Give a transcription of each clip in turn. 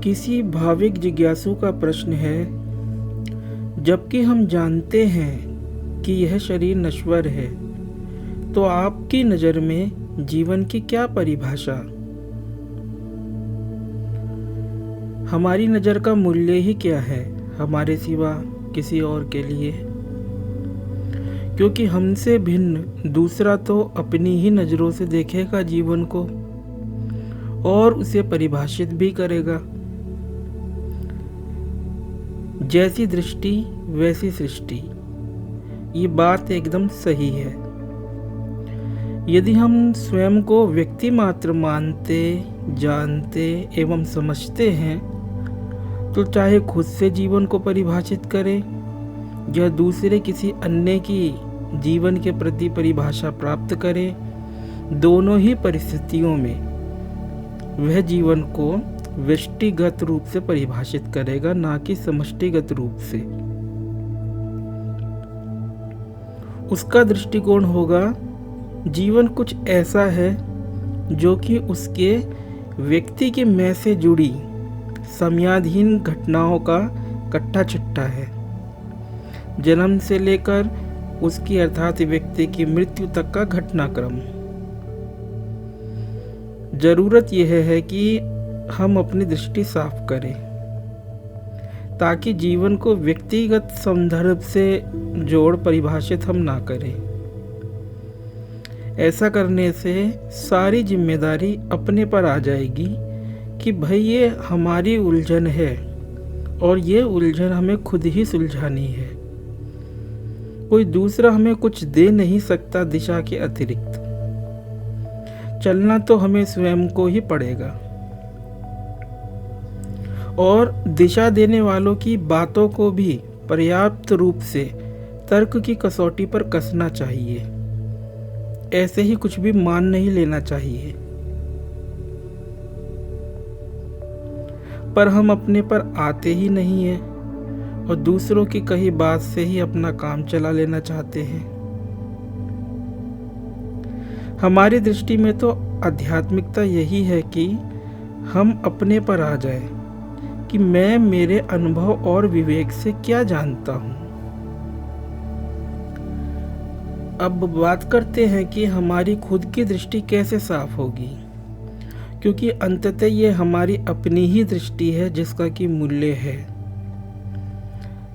किसी भाविक जिज्ञासु का प्रश्न है, जबकि हम जानते हैं कि यह शरीर नश्वर है, तो आपकी नज़र में जीवन की क्या परिभाषा? हमारी नज़र का मूल्य ही क्या है हमारे सिवा किसी और के लिए? क्योंकि हमसे भिन्न दूसरा तो अपनी ही नज़रों से देखेगा जीवन को और उसे परिभाषित भी करेगा। जैसी दृष्टि वैसी सृष्टि, ये बात एकदम सही है। यदि हम स्वयं को व्यक्ति मात्र मानते, जानते एवं समझते हैं, तो चाहे खुद से जीवन को परिभाषित करें या दूसरे किसी अन्य की जीवन के प्रति परिभाषा प्राप्त करें, दोनों ही परिस्थितियों में वह जीवन को व्यष्टिगत रूप से परिभाषित करेगा, ना कि समष्टिगत रूप से। उसका दृष्टिकोण होगा, जीवन कुछ ऐसा है जो कि उसके व्यक्ति के मैं से जुड़ी समयाधीन घटनाओं का कट्टा चिट्ठा है, जन्म से लेकर उसकी अर्थात व्यक्ति की मृत्यु तक का घटनाक्रम। जरूरत यह है कि हम अपनी दृष्टि साफ करें, ताकि जीवन को व्यक्तिगत संदर्भ से जोड़ परिभाषित हम ना करें। ऐसा करने से सारी जिम्मेदारी अपने पर आ जाएगी कि भाई ये हमारी उलझन है और ये उलझन हमें खुद ही सुलझानी है। कोई दूसरा हमें कुछ दे नहीं सकता दिशा के अतिरिक्त। चलना तो हमें स्वयं को ही पड़ेगा और दिशा देने वालों की बातों को भी पर्याप्त रूप से तर्क की कसौटी पर कसना चाहिए। ऐसे ही कुछ भी मान नहीं लेना चाहिए। पर हम अपने पर आते ही नहीं हैं और दूसरों की कही बात से ही अपना काम चला लेना चाहते हैं। हमारी दृष्टि में तो आध्यात्मिकता यही है कि हम अपने पर आ जाए कि मैं मेरे अनुभव और विवेक से क्या जानता हूँ। अब बात करते हैं कि हमारी खुद की दृष्टि कैसे साफ होगी, क्योंकि अंततः ये हमारी अपनी ही दृष्टि है जिसका कि मूल्य है।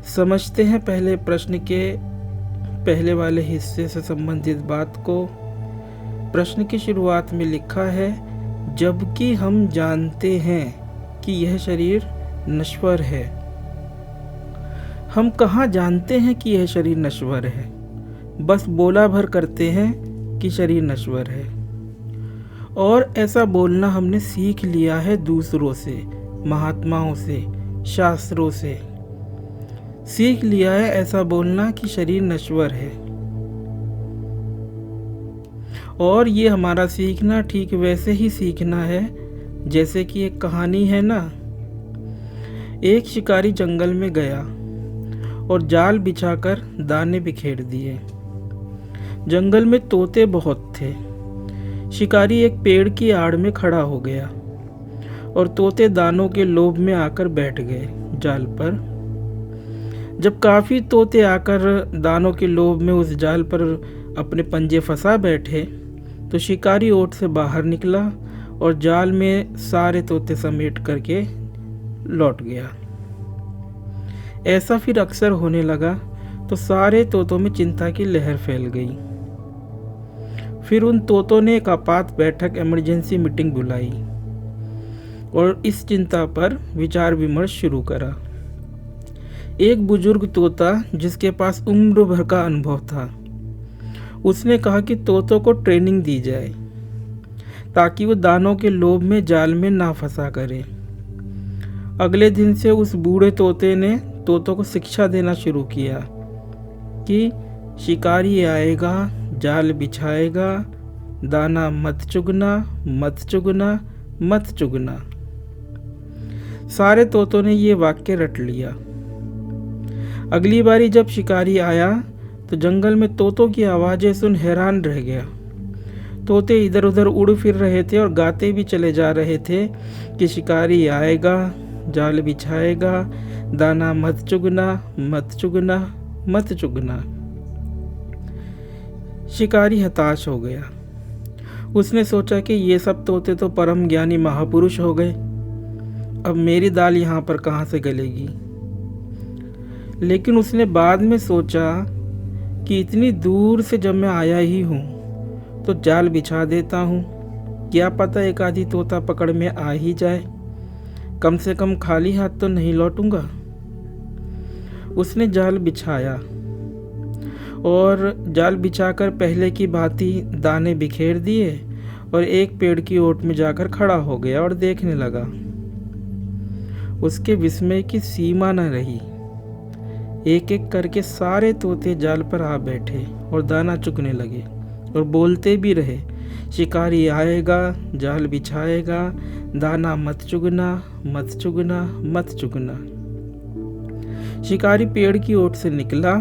समझते हैं पहले प्रश्न के पहले वाले हिस्से से संबंधित बात को। प्रश्न की शुरुआत में लिखा है, जबकि हम जानते हैं कि यह शरीर नश्वर है। हम कहाँ जानते हैं कि यह शरीर नश्वर है? बस बोला भर करते हैं कि शरीर नश्वर है, और ऐसा बोलना हमने सीख लिया है दूसरों से, महात्माओं से, शास्त्रों से। सीख लिया है ऐसा बोलना कि शरीर नश्वर है। और ये हमारा सीखना ठीक वैसे ही सीखना है जैसे कि एक कहानी है ना। एक शिकारी जंगल में गया और जाल बिछाकर दाने बिखेर दिए। जंगल में तोते बहुत थे। शिकारी एक पेड़ की आड़ में खड़ा हो गया और तोते दानों के लोभ में आकर बैठ गए जाल पर। जब काफी तोते आकर दानों के लोभ में उस जाल पर अपने पंजे फंसा बैठे, तो शिकारी ओट से बाहर निकला और जाल में सारे तोते समेट करके लौट गया। ऐसा फिर अक्सर होने लगा तो सारे तोतों में चिंता की लहर फैल गई। फिर उन तोतों ने एक आपात बैठक इमरजेंसी मीटिंग बुलाई और इस चिंता पर विचार विमर्श शुरू करा। एक बुजुर्ग तोता जिसके पास उम्र भर का अनुभव था, उसने कहा कि तोतों को ट्रेनिंग दी जाए ताकि वो दानों के लोभ में जाल में ना फंसा करें। अगले दिन से उस बूढ़े तोते ने तोतों को शिक्षा देना शुरू किया कि शिकारी आएगा, जाल बिछाएगा, दाना मत चुगना, मत चुगना, मत चुगना। सारे तोतों ने ये वाक्य रट लिया। अगली बारी जब शिकारी आया तो जंगल में तोतों की आवाज़ें सुन हैरान रह गया। तोते इधर उधर उड़ फिर रहे थे और गाते भी चले जा रहे थे कि शिकारी आएगा, जाल बिछाएगा, दाना मत चुगना, मत चुगना, मत चुगना। शिकारी हताश हो गया। उसने सोचा कि ये सब तोते तो परम ज्ञानी महापुरुष हो गए, अब मेरी दाल यहाँ पर कहाँ से गलेगी। लेकिन उसने बाद में सोचा कि इतनी दूर से जब मैं आया ही हूँ तो जाल बिछा देता हूँ, क्या पता एक आधी तोता पकड़ में आ ही जाए, कम से कम खाली हाथ तो नहीं लौटूंगा। उसने जाल बिछाया और जाल बिछाकर पहले की भांति दाने बिखेर दिए और एक पेड़ की ओट में जाकर खड़ा हो गया और देखने लगा। उसके विस्मय की सीमा न रही। एक एक करके सारे तोते जाल पर आ बैठे और दाना चुगने लगे और बोलते भी रहे, शिकारी आएगा, जाल बिछाएगा, दाना मत चुगना, मत चुगना, मत चुगना। शिकारी पेड़ की ओट से निकला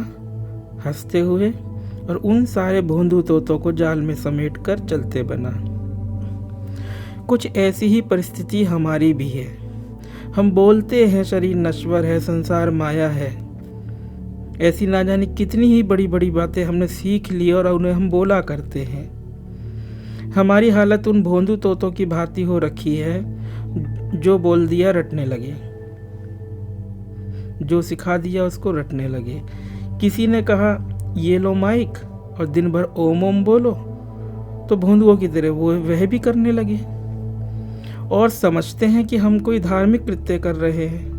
हंसते हुए और उन सारे भोंदू तोतों को जाल में समेटकर चलते बना। कुछ ऐसी ही परिस्थिति हमारी भी है। हम बोलते हैं शरीर नश्वर है, संसार माया है। ऐसी ना जाने कितनी ही बड़ी बड़ी बातें हमने सीख ली और उन्हें हम बोला करते हैं। हमारी हालत उन भोंदू तोतों की भांति हो रखी है जो बोल दिया रटने लगे, जो सिखा दिया उसको रटने लगे। किसी ने कहा ये लो माइक और दिन भर ओम ओम बोलो, तो भोंदुओं की तरह वह भी करने लगे और समझते हैं कि हम कोई धार्मिक कृत्य कर रहे हैं।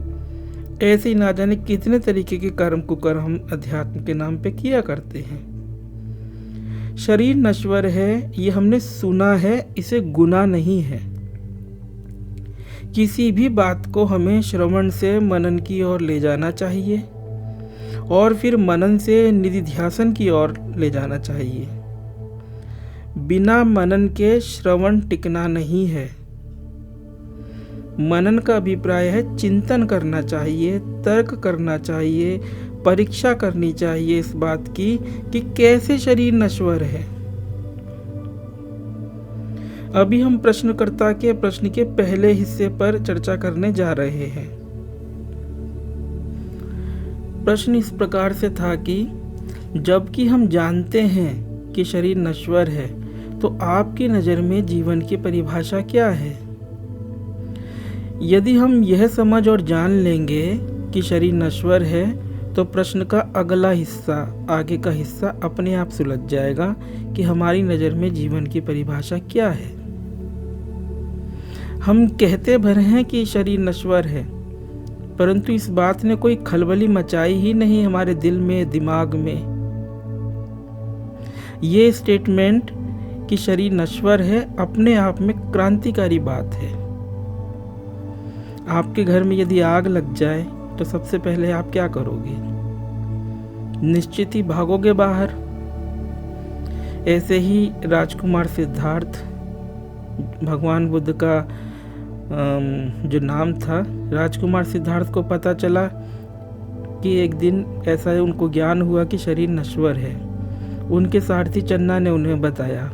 ऐसे ही ना जाने कितने तरीके के कर्म कुकर्म हम अध्यात्म के नाम पे किया करते हैं। शरीर नश्वर है ये हमने सुना है, इसे गुनाह नहीं है। किसी भी बात को हमें श्रवण से मनन की ओर ले जाना चाहिए और फिर मनन से निधिध्यासन की ओर ले जाना चाहिए। बिना मनन के श्रवण टिकना नहीं है। मनन का अभिप्राय है चिंतन करना चाहिए, तर्क करना चाहिए, परीक्षा करनी चाहिए इस बात की कि कैसे शरीर नश्वर है। अभी हम प्रश्नकर्ता के प्रश्न के पहले हिस्से पर चर्चा करने जा रहे हैं। प्रश्न इस प्रकार से था कि जबकि हम जानते हैं कि शरीर नश्वर है, तो आपकी नज़र में जीवन की परिभाषा क्या है? यदि हम यह समझ और जान लेंगे कि शरीर नश्वर है, तो प्रश्न का अगला हिस्सा, आगे का हिस्सा अपने आप सुलझ जाएगा कि हमारी नज़र में जीवन की परिभाषा क्या है। हम कहते भर हैं कि शरीर नश्वर है, परंतु इस बात ने कोई खलबली मचाई ही नहीं हमारे दिल में, दिमाग में। ये स्टेटमेंट कि शरीर नश्वर है अपने आप में क्रांतिकारी बात है। आपके घर में यदि आग लग जाए तो सबसे पहले आप क्या करोगे? निश्चित ही भागोगे बाहर। ऐसे ही राजकुमार सिद्धार्थ, भगवान बुद्ध का जो नाम था, राजकुमार सिद्धार्थ को पता चला कि एक दिन ऐसा है, उनको ज्ञान हुआ कि शरीर नश्वर है। उनके सारथी चन्ना ने उन्हें बताया।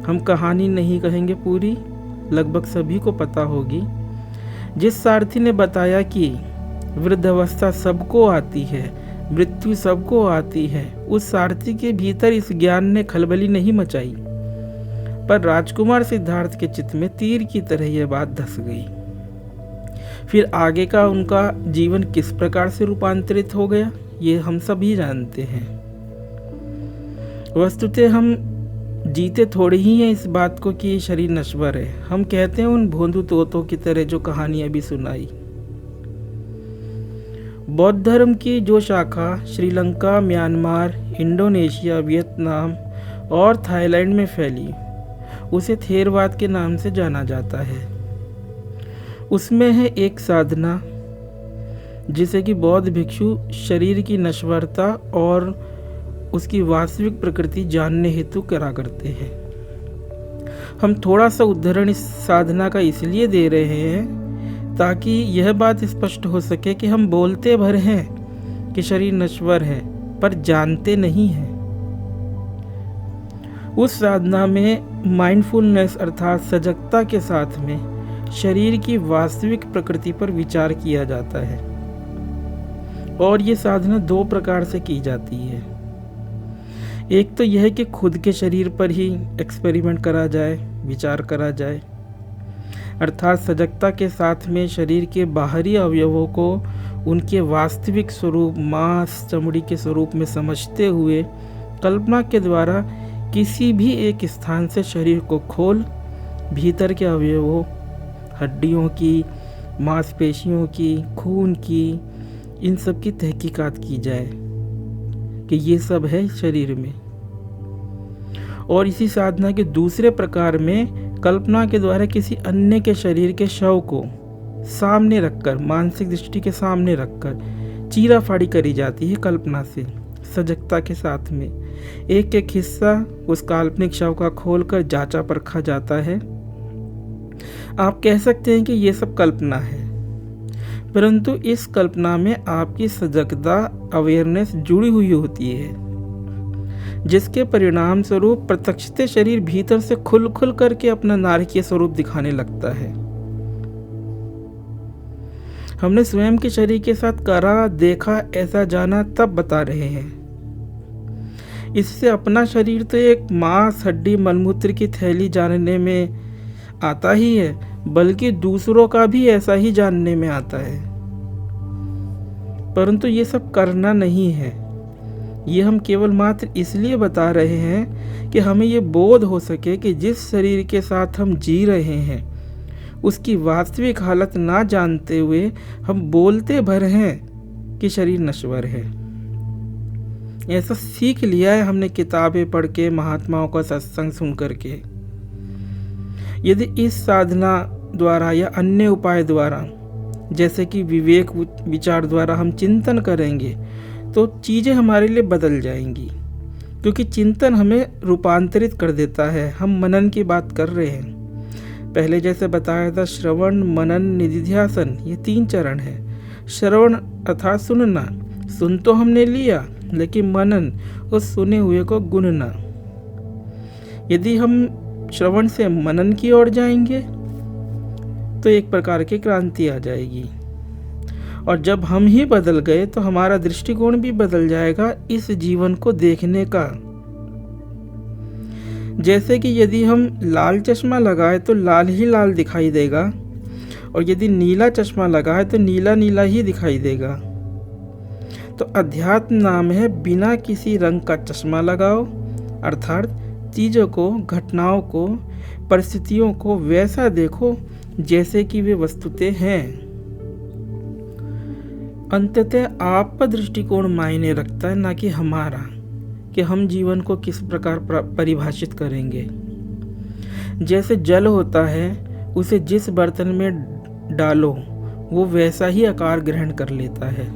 हम कहानी नहीं कहेंगे पूरी, लगभग सभी को पता होगी। जिस सारथी ने बताया कि वृद्धावस्था सबको आती है, मृत्यु सबको आती है, उस सारथी के भीतर इस ज्ञान ने खलबली नहीं मचाई, पर राजकुमार सिद्धार्थ के चित्त में तीर की तरह यह बात धस गई। फिर आगे का उनका जीवन किस प्रकार से रूपांतरित हो गया, ये हम सभी जानते हैं। वस्तुतः हम जीते थोड़ी ही हैं इस बात को कि शरीर नश्वर है। हम कहते हैं उन भोंदू तोतों की तरह जो कहानी अभी सुनाई। बौद्ध धर्म की जो शाखा श्रीलंका, म्यांमार, इंडोनेशिया, वियतनाम और थाईलैंड में फैली, उसे थेरवाद के नाम से जाना जाता है। उसमें है एक साधना जिसे कि बौद्ध भिक्षु शरीर की नश्वरता और उसकी वास्तविक प्रकृति जानने हेतु करा करते हैं। हम थोड़ा सा उदाहरण इस साधना का इसलिए दे रहे हैं ताकि यह बात स्पष्ट हो सके कि हम बोलते भर हैं कि शरीर नश्वर है, पर जानते नहीं हैं। उस साधना में माइंडफुलनेस अर्थात सजगता के साथ में शरीर की वास्तविक प्रकृति पर विचार किया जाता है। और ये साधना दो प्रकार से की जाती है। एक तो यह कि खुद के शरीर पर ही एक्सपेरिमेंट करा जाए, विचार करा जाए, अर्थात सजगता के साथ में शरीर के बाहरी अवयवों को उनके वास्तविक स्वरूप, मांस चमड़ी के स्वरूप में समझते हुए कल्पना के द्वारा किसी भी एक स्थान से शरीर को खोल भीतर के अवयवों, हड्डियों की, मांसपेशियों की, खून की, इन सब की तहकीकात की जाए कि ये सब है शरीर में। और इसी साधना के दूसरे प्रकार में कल्पना के द्वारा किसी अन्य के शरीर के शव को सामने रखकर, मानसिक दृष्टि के सामने रखकर चीरा फाड़ी करी जाती है कल्पना से, सजगता के साथ में। एक एक हिस्सा उस काल्पनिक शव का खोलकर जांचा परखा जाता है। आप कह सकते हैं कि ये सब कल्पना है, परंतु इस कल्पना में आपकी सजगता, अवेयरनेस जुड़ी हुई होती है, जिसके परिणाम स्वरूप प्रत्यक्षते शरीर भीतर से खुल खुल करके अपना नारकीय स्वरूप दिखाने लगता है। हमने स्वयं के शरीर के साथ करा, देखा, ऐसा जाना तब बता रहे हैं। इससे अपना शरीर तो एक मांस, हड्डी, मलमूत्र की थैली जानने में आता ही है, बल्कि दूसरों का भी ऐसा ही जानने में आता है। परंतु ये सब करना नहीं है। ये हम केवल मात्र इसलिए बता रहे हैं कि हमें ये बोध हो सके कि जिस शरीर के साथ हम जी रहे हैं उसकी वास्तविक हालत ना जानते हुए हम बोलते भर हैं कि शरीर नश्वर है। ऐसा सीख लिया है हमने किताबें पढ़ के, महात्माओं का सत्संग सुन करके। यदि इस साधना द्वारा या अन्य उपाय द्वारा, जैसे कि विवेक विचार द्वारा हम चिंतन करेंगे तो चीज़ें हमारे लिए बदल जाएंगी, क्योंकि चिंतन हमें रूपांतरित कर देता है। हम मनन की बात कर रहे हैं, पहले जैसे बताया था, श्रवण, मनन, निधिध्यासन, ये 3 चरण है। श्रवण अर्थात सुनना, सुन तो हमने लिया, लेकिन मनन उस सुने हुए को गुनना। यदि हम श्रवण से मनन की ओर जाएंगे तो एक प्रकार की क्रांति आ जाएगी, और जब हम ही बदल गए तो हमारा दृष्टिकोण भी बदल जाएगा इस जीवन को देखने का। जैसे कि यदि हम लाल चश्मा लगाए तो लाल ही लाल दिखाई देगा, और यदि नीला चश्मा लगाए तो नीला नीला ही दिखाई देगा। तो अध्यात्म नाम है बिना किसी रंग का चश्मा लगाओ, अर्थात चीज़ों को, घटनाओं को, परिस्थितियों को वैसा देखो जैसे कि वे वस्तुतः हैं। अंततः आपका दृष्टिकोण मायने रखता है, ना कि हमारा, कि हम जीवन को किस प्रकार परिभाषित करेंगे। जैसे जल होता है, उसे जिस बर्तन में डालो वो वैसा ही आकार ग्रहण कर लेता है।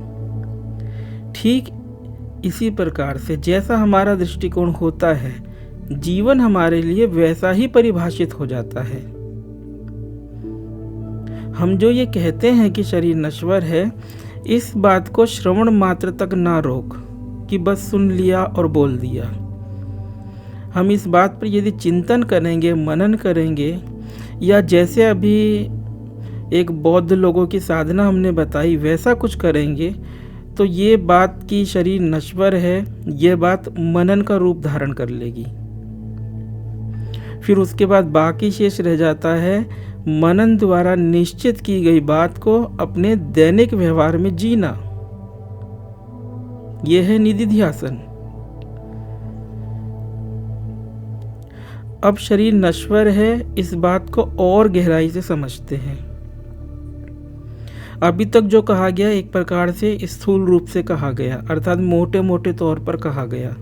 ठीक इसी प्रकार से जैसा हमारा दृष्टिकोण होता है, जीवन हमारे लिए वैसा ही परिभाषित हो जाता है। हम जो ये कहते हैं कि शरीर नश्वर है, इस बात को श्रवण मात्र तक ना रोक कि बस सुन लिया और बोल दिया। हम इस बात पर यदि चिंतन करेंगे, मनन करेंगे, या जैसे अभी एक बौद्ध लोगों की साधना हमने बताई वैसा कुछ करेंगे, तो ये बात कि शरीर नश्वर है, ये बात मनन का रूप धारण कर लेगी। फिर उसके बाद बाकी शेष रह जाता है मनन द्वारा निश्चित की गई बात को अपने दैनिक व्यवहार में जीना। यह है निधिध्यासन। अब शरीर नश्वर है, इस बात को और गहराई से समझते हैं। अभी तक जो कहा गया एक प्रकार से स्थूल रूप से कहा गया, अर्थात मोटे मोटे तौर पर कहा गया,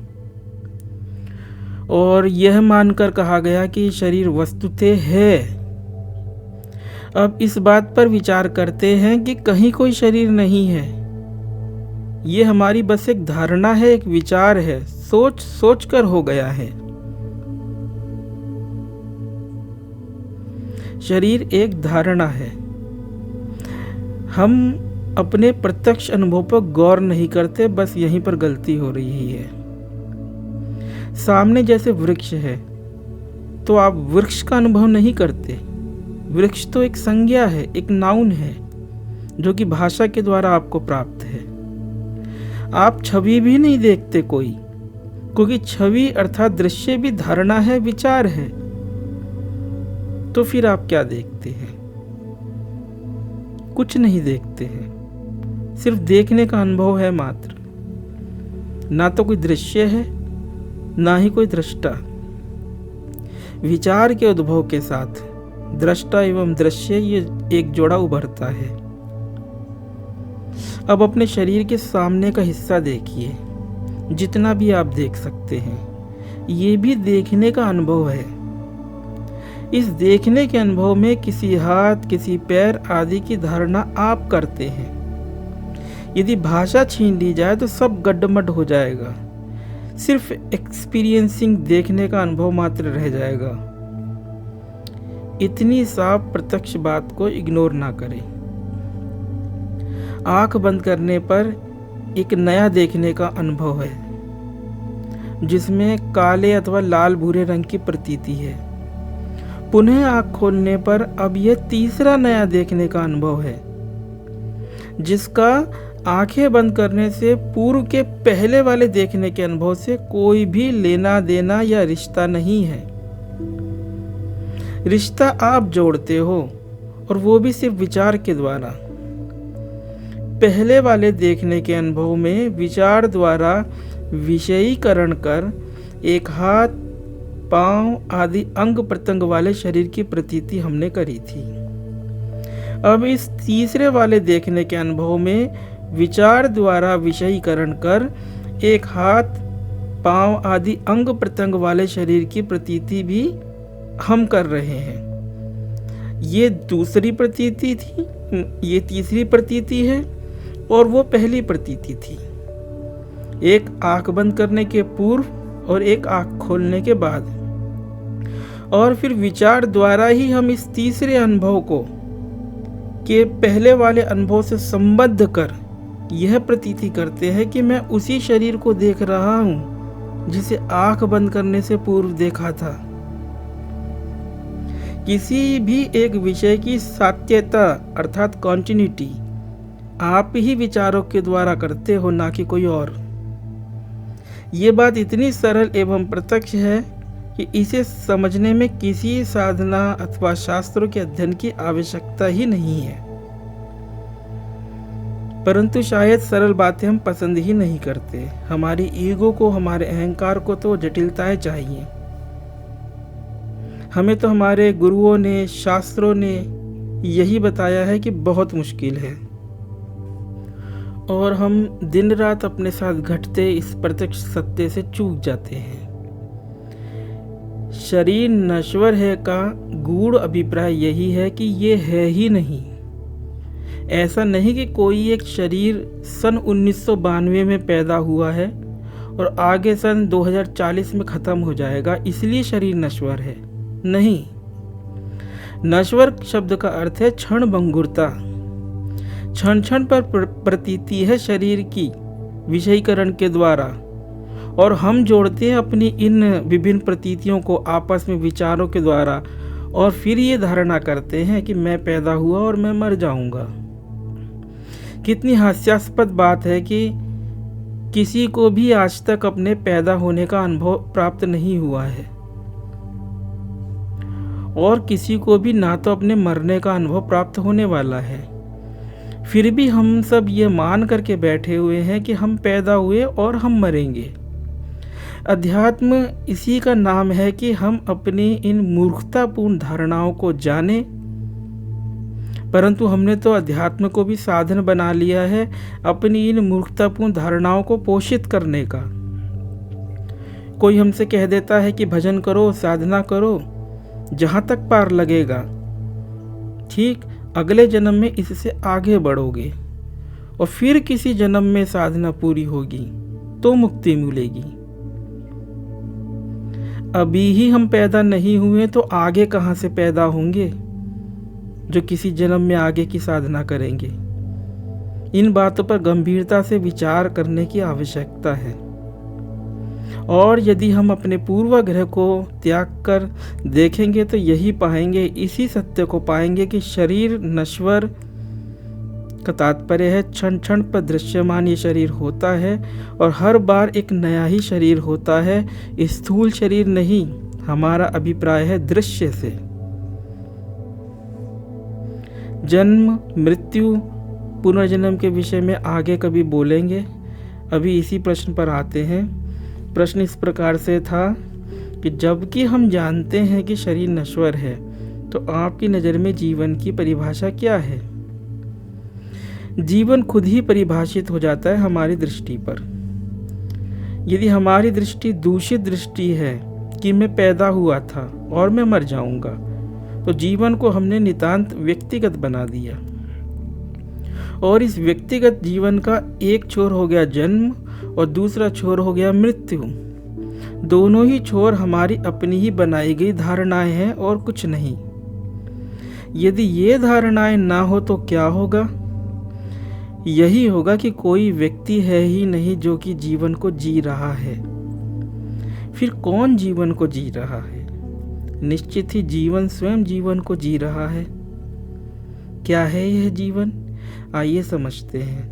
और यह मानकर कहा गया कि शरीर वस्तुतः है। अब इस बात पर विचार करते हैं कि कहीं कोई शरीर नहीं है। ये हमारी बस एक धारणा है, एक विचार है, सोच सोच कर हो गया है। शरीर एक धारणा है। हम अपने प्रत्यक्ष अनुभव पर गौर नहीं करते, बस यहीं पर गलती हो रही है। सामने जैसे वृक्ष है तो आप वृक्ष का अनुभव नहीं करते, वृक्ष तो एक संज्ञा है, एक नाउन है, जो कि भाषा के द्वारा आपको प्राप्त है। आप छवि भी नहीं देखते कोई, क्योंकि छवि अर्थात दृश्य भी धारणा है, विचार है। तो फिर आप क्या देखते हैं? कुछ नहीं देखते हैं, सिर्फ देखने का अनुभव है मात्र। ना तो कोई दृश्य है, ना ही कोई दृष्टा। विचार के उद्भव के साथ दृष्टा एवं दृश्य ये एक जोड़ा उभरता है। अब अपने शरीर के सामने का हिस्सा देखिए, जितना भी आप देख सकते हैं, ये भी देखने का अनुभव है। इस देखने के अनुभव में किसी हाथ, किसी पैर आदि की धारणा आप करते हैं। यदि भाषा छीन ली जाए तो सब गड्ढमड हो जाएगा, सिर्फ एक्सपीरियंसिंग, देखने का अनुभव मात्र रह जाएगा। इतनी साफ प्रत्यक्ष बात को इग्नोर ना करें। आंख बंद करने पर एक नया देखने का अनुभव है, जिसमें काले अथवा लाल भूरे रंग की प्रतीति है। पुनः आंख खोलने पर अब यह तीसरा नया देखने का अनुभव है, जिसका आंखें बंद करने से पूर्व के पहले वाले देखने के अनुभव से कोई भी लेना देना या रिश्ता नहीं है। रिश्ता आप जोड़ते हो, और वो भी सिर्फ विचार के द्वारा। पहले वाले देखने के अनुभव में विचार द्वारा विषयीकरण कर एक हाथ, पांव आदि अंग प्रत्यंग वाले शरीर की प्रतीति हमने करी थी। अब इस तीसरे वाले देखने के अनुभव में विचार द्वारा विषयीकरण कर एक हाथ, पांव आदि अंग प्रत्यंग वाले शरीर की प्रतीति भी हम कर रहे हैं। ये दूसरी प्रतीति थी, ये तीसरी प्रतीति है, और वो पहली प्रतीति थी। एक आंख बंद करने के पूर्व और एक आंख खोलने के बाद। और फिर विचार द्वारा ही हम इस तीसरे अनुभव को के पहले वाले अनुभव से संबद्ध कर यह प्रतीति करते हैं कि मैं उसी शरीर को देख रहा हूं जिसे आंख बंद करने से पूर्व देखा था। किसी भी एक विषय की सात्यता अर्थात कॉन्टिन्यूटी आप ही विचारों के द्वारा करते हो, ना कि कोई और। ये बात इतनी सरल एवं प्रत्यक्ष है कि इसे समझने में किसी साधना अथवा शास्त्रों के अध्ययन की आवश्यकता ही नहीं है। परंतु शायद सरल बातें हम पसंद ही नहीं करते। हमारी ईगो को, हमारे अहंकार को तो जटिलताएं चाहिए। हमें तो हमारे गुरुओं ने, शास्त्रों ने यही बताया है कि बहुत मुश्किल है, और हम दिन रात अपने साथ घटते इस प्रत्यक्ष सत्य से चूक जाते हैं। शरीर नश्वर है का गूढ़ अभिप्राय यही है कि ये है ही नहीं। ऐसा नहीं कि कोई एक शरीर सन 1992 में पैदा हुआ है और आगे सन 2040 में खत्म हो जाएगा, इसलिए शरीर नश्वर है। नहीं, नश्वर शब्द का अर्थ है क्षण भंगुरता। क्षण क्षण पर प्रतीति है शरीर की विषयीकरण के द्वारा, और हम जोड़ते हैं अपनी इन विभिन्न प्रतीतियों को आपस में विचारों के द्वारा, और फिर ये धारणा करते हैं कि मैं पैदा हुआ और मैं मर जाऊंगा। कितनी हास्यास्पद बात है कि किसी को भी आज तक अपने पैदा होने का अनुभव प्राप्त नहीं हुआ है, और किसी को भी ना तो अपने मरने का अनुभव प्राप्त होने वाला है। फिर भी हम सब ये मान करके बैठे हुए हैं कि हम पैदा हुए और हम मरेंगे। अध्यात्म इसी का नाम है कि हम अपनी इन मूर्खतापूर्ण धारणाओं को जाने, परंतु हमने तो अध्यात्म को भी साधन बना लिया है अपनी इन मूर्खतापूर्ण धारणाओं को पोषित करने का। कोई हमसे कह देता है कि भजन करो, साधना करो, जहाँ तक पार लगेगा, ठीक अगले जन्म में इससे आगे बढ़ोगे, और फिर किसी जन्म में साधना पूरी होगी तो मुक्ति मिलेगी। अभी ही हम पैदा नहीं हुए तो आगे कहाँ से पैदा होंगे जो किसी जन्म में आगे की साधना करेंगे। इन बातों पर गंभीरता से विचार करने की आवश्यकता है। और यदि हम अपने पूर्वाग्रह को त्याग कर देखेंगे तो यही पाएंगे, इसी सत्य को पाएंगे कि शरीर नश्वर का तात्पर्य है क्षण क्षण पर दृश्यमान ये शरीर होता है और हर बार एक नया ही शरीर होता है। स्थूल शरीर नहीं, हमारा अभिप्राय है दृश्य से। जन्म, मृत्यु, पुनर्जन्म के विषय में आगे कभी बोलेंगे। अभी इसी प्रश्न पर आते हैं। प्रश्न इस प्रकार से था कि जबकि हम जानते हैं कि शरीर नश्वर है, तो आपकी नज़र में जीवन की परिभाषा क्या है? जीवन खुद ही परिभाषित हो जाता है हमारी दृष्टि पर। यदि हमारी दृष्टि दूषित दृष्टि है कि मैं पैदा हुआ था और मैं मर जाऊंगा, तो जीवन को हमने नितांत व्यक्तिगत बना दिया। और इस व्यक्तिगत जीवन का एक छोर हो गया जन्म और दूसरा छोर हो गया मृत्यु। दोनों ही छोर हमारी अपनी ही बनाई गई धारणाएं हैं और कुछ नहीं। यदि ये धारणाएं ना हो तो क्या होगा? यही होगा कि कोई व्यक्ति है ही नहीं जो कि जीवन को जी रहा है। फिर कौन जीवन को जी रहा है? निश्चित ही जीवन स्वयं जीवन को जी रहा है। क्या है यह जीवन? आइए समझते हैं।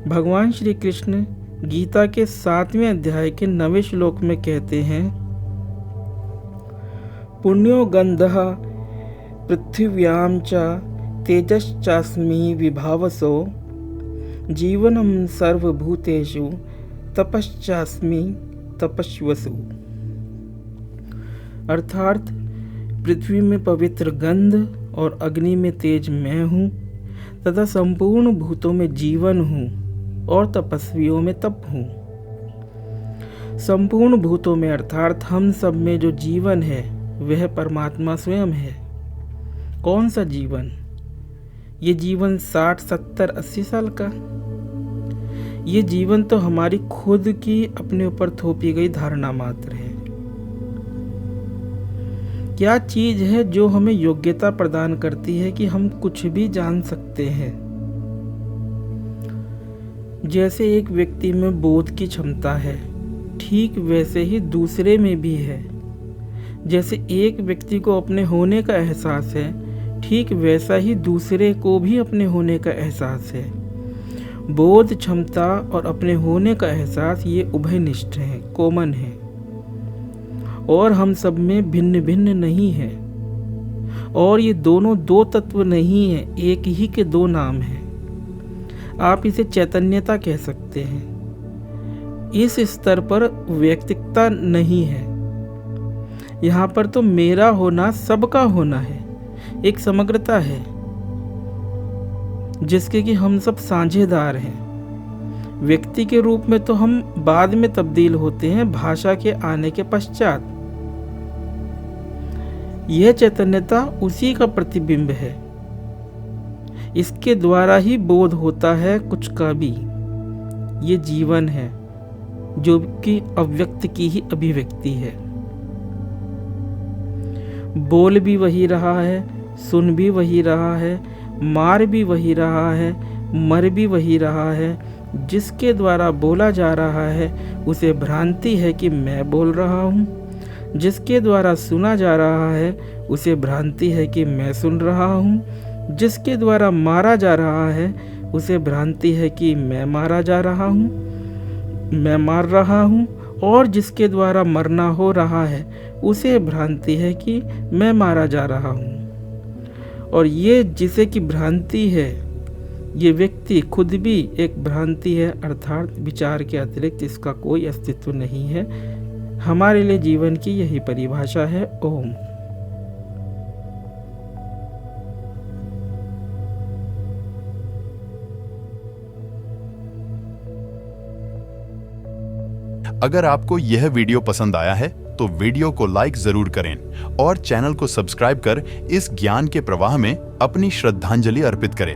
भगवान श्री कृष्ण गीता के 7वें अध्याय के 9वें श्लोक में कहते हैं, पुण्यो गंधः पृथिव्यां च तेजश्चास्मि विभावसो जीवनं सर्वभूतेषु तपश्चास्मि तपस्वसु। अर्थात पृथ्वी में पवित्र गंध और अग्नि में तेज मैं हूँ तथा संपूर्ण भूतों में जीवन हूँ और तपस्वियों में तप हूँ। संपूर्ण भूतों में अर्थात हम सब में जो जीवन है वह परमात्मा स्वयं है। कौन सा जीवन? ये जीवन 60, 70, 80 साल का? ये जीवन तो हमारी खुद की अपने ऊपर थोपी गई धारणा मात्र है। क्या चीज है जो हमें योग्यता प्रदान करती है कि हम कुछ भी जान सकते हैं? जैसे एक व्यक्ति में बोध की क्षमता है, ठीक वैसे ही दूसरे में भी है। जैसे एक व्यक्ति को अपने होने का एहसास है, ठीक वैसा ही दूसरे को भी अपने होने का एहसास है। बोध क्षमता और अपने होने का एहसास ये उभयनिष्ठ है, कॉमन है और हम सब में भिन्न भिन्न नहीं है। और ये दोनों दो तत्व नहीं है, एक ही के दो नाम हैं। आप इसे चैतन्यता कह सकते हैं। इस स्तर पर व्यक्तिकता नहीं है। यहाँ पर तो मेरा होना सबका होना है, एक समग्रता है जिसके कि हम सब साझेदार हैं। व्यक्ति के रूप में तो हम बाद में तब्दील होते हैं भाषा के आने के पश्चात। यह चैतन्यता उसी का प्रतिबिंब है। इसके द्वारा ही बोध होता है कुछ का भी। ये जीवन है जो कि अव्यक्त की ही अभिव्यक्ति है। बोल भी वही रहा है, सुन भी वही रहा है, मार भी वही रहा है, मर भी वही रहा है। जिसके द्वारा बोला जा रहा है उसे भ्रांति है कि मैं बोल रहा हूँ। जिसके द्वारा सुना जा रहा है उसे भ्रांति है कि मैं सुन रहा हूँ। जिसके द्वारा मारा जा रहा है उसे भ्रांति है कि मैं मारा जा रहा हूँ, मैं मार रहा हूँ। और जिसके द्वारा मरना हो रहा है उसे भ्रांति है कि मैं मारा जा रहा हूँ। और ये जिसे की भ्रांति है, ये व्यक्ति खुद भी एक भ्रांति है, अर्थात विचार के अतिरिक्त इसका कोई अस्तित्व नहीं है। हमारे लिए जीवन की यही परिभाषा है। ओम। अगर आपको यह वीडियो पसंद आया है तो वीडियो को लाइक जरूर करें और चैनल को सब्सक्राइब कर इस ज्ञान के प्रवाह में अपनी श्रद्धांजलि अर्पित करें।